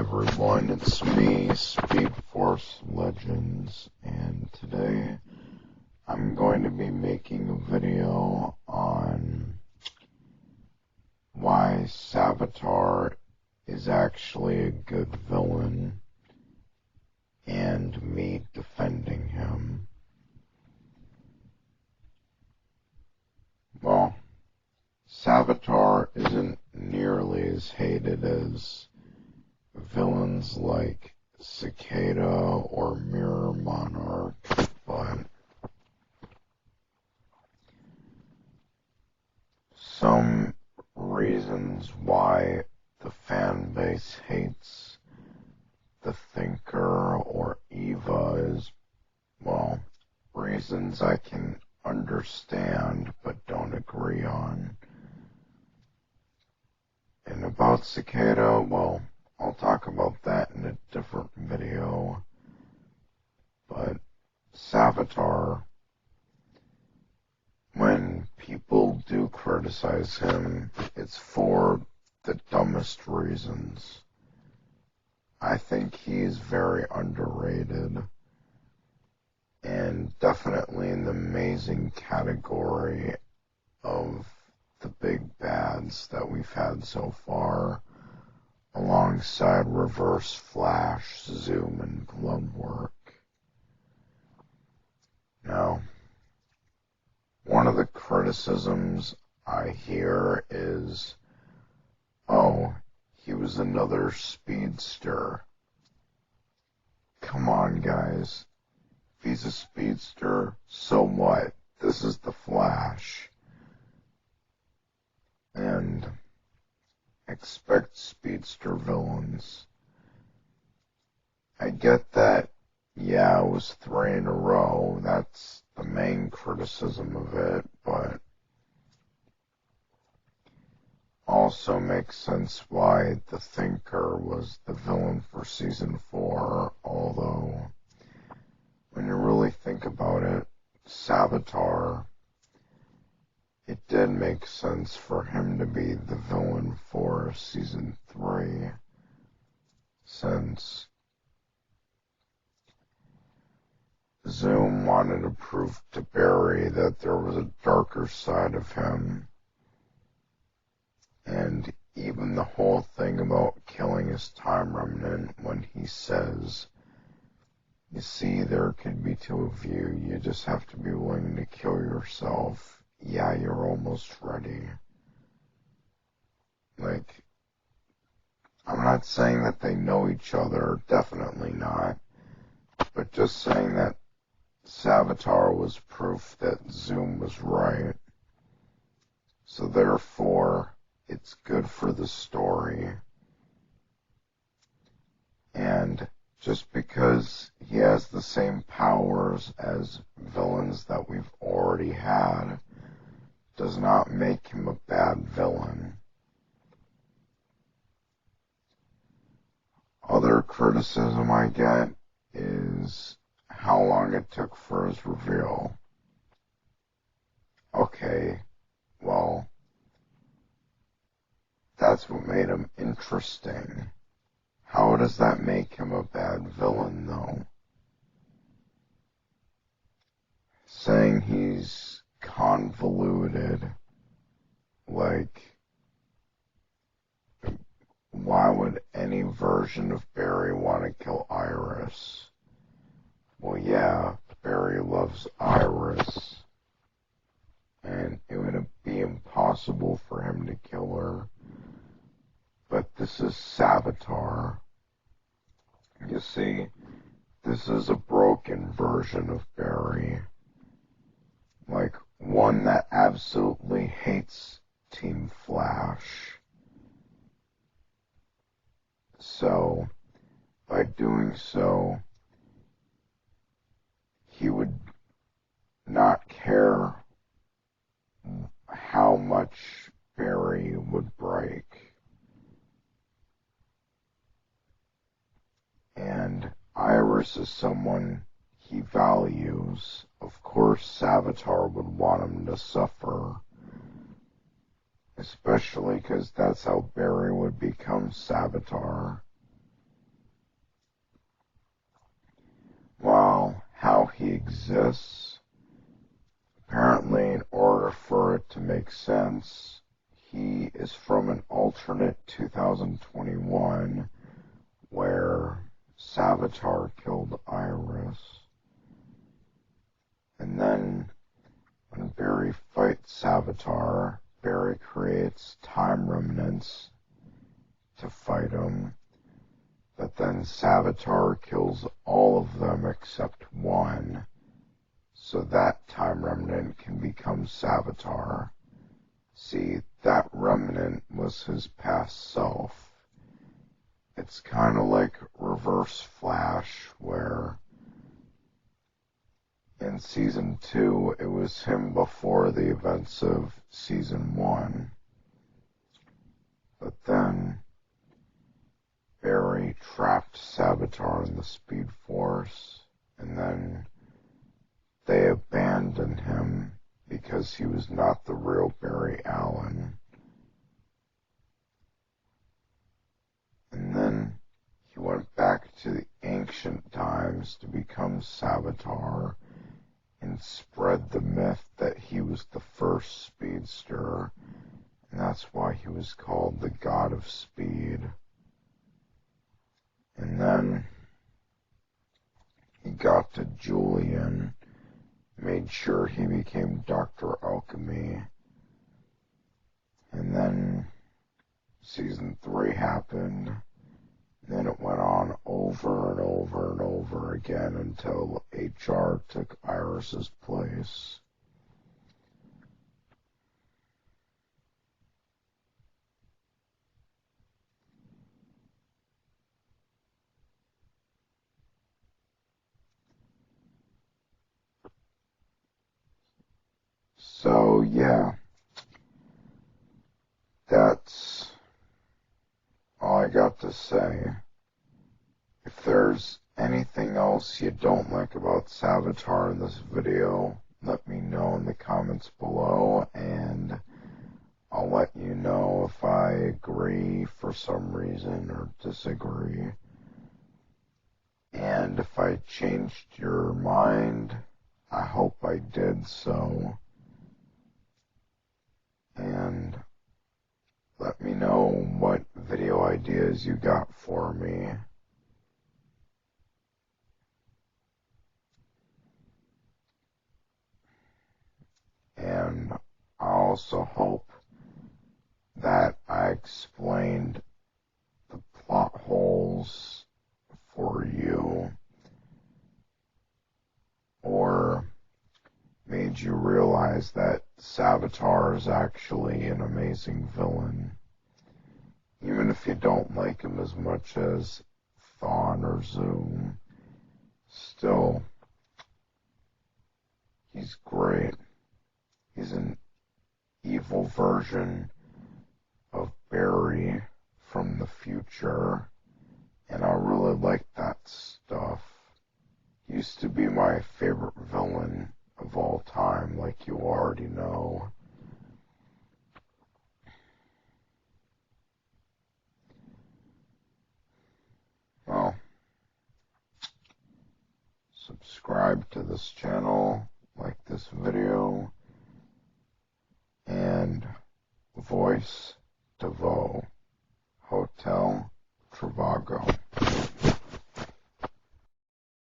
everyone, it's me, Speed Force Legends, and today I'm going to be making a video on why Savitar is actually a good villain and me defending him. Well, Savitar isn't nearly as hated as villains like Cicada or Mirror Monarch, but some reasons why the fan base hates the Thinker or Eva is, well, reasons I can understand but don't agree on. And about Cicada, well, I'll talk about that in a different video. But Savitar, when people do criticize him, it's for the dumbest reasons. I think he's very underrated and definitely in the amazing category of the big bads that we've had so far, alongside Reverse Flash, Zoom, and Bloodwork. Now, one of the criticisms I hear is, oh, he was another speedster. Come on, guys. If he's a speedster, so what? This is the Flash. And expect speedster villains. I get that, yeah, it was 3 in a row. That's the main criticism of it, but also makes sense why the Thinker was the villain for Season 4, although when you really think about it, Savitar, it did make sense for him to be the villain for Season 3, since Zoom wanted to prove to Barry that there was a darker side of him, and even the whole thing about killing his time remnant when he says, you see, there could be 2 of you, you just have to be willing to kill yourself. Yeah, you're almost ready. Like, I'm not saying that they know each other, definitely not, but just saying that Savitar was proof that Zoom was right. So therefore, it's good for the story. And just because he has the same powers as villains that we've already had does not make him a bad villain. Other criticism I get is how long it took for his reveal. Okay, well, that's what made him interesting. How does that make him a bad villain, though? Saying he's convoluted, like, why would any version of Barry want to kill Iris? Well, yeah, Barry loves Iris, and it would be impossible for him to kill her. But this is Savitar. You see, this is a broken version of Barry. Like, one that absolutely hates Team Flash. So, by doing so, he would not care how much Barry would break. And Iris is someone he values. Of course, Savitar would want him to suffer. Especially because that's how Barry would become Savitar. he exists. Apparently, in order for it to make sense, he is from an alternate 2021 where Savitar killed Iris. And then, when Barry fights Savitar, Barry creates time remnants to fight him, but then Savitar kills all of them except one, so that time remnant can become Savitar. See, that remnant was his past self. It's kind of like Reverse Flash, where in Season 2, it was him before the events of Season 1. But then, Barry trapped Savitar in the Speed Force, and then they abandoned him because he was not the real Barry Allen. And then he went back to the ancient times to become Savitar and spread the myth that he was the first speedster, and that's why he was called the God of Speed. And then he got to Julian, made sure he became Dr. Alchemy, and then Season 3 happened. Then it went on over and over and over again until HR took Iris's place. So, yeah, that's all I got to say. If there's anything else you don't like about Savitar in this video, let me know in the comments below, and I'll let you know if I agree for some reason or disagree. And if I changed your mind, I hope I did so. And let me know what video ideas you got for me. And I also hope that I explained the plot holes for you, or made you realize that Savitar is actually an amazing villain. Even if you don't like him as much as Thawne or Zoom, still, he's great. He's an evil version of Barry from the future, and I really like that stuff. He used to be my favorite villain of all time, like you already know. Well, subscribe to this channel, like this video, and voice DeVoe Hotel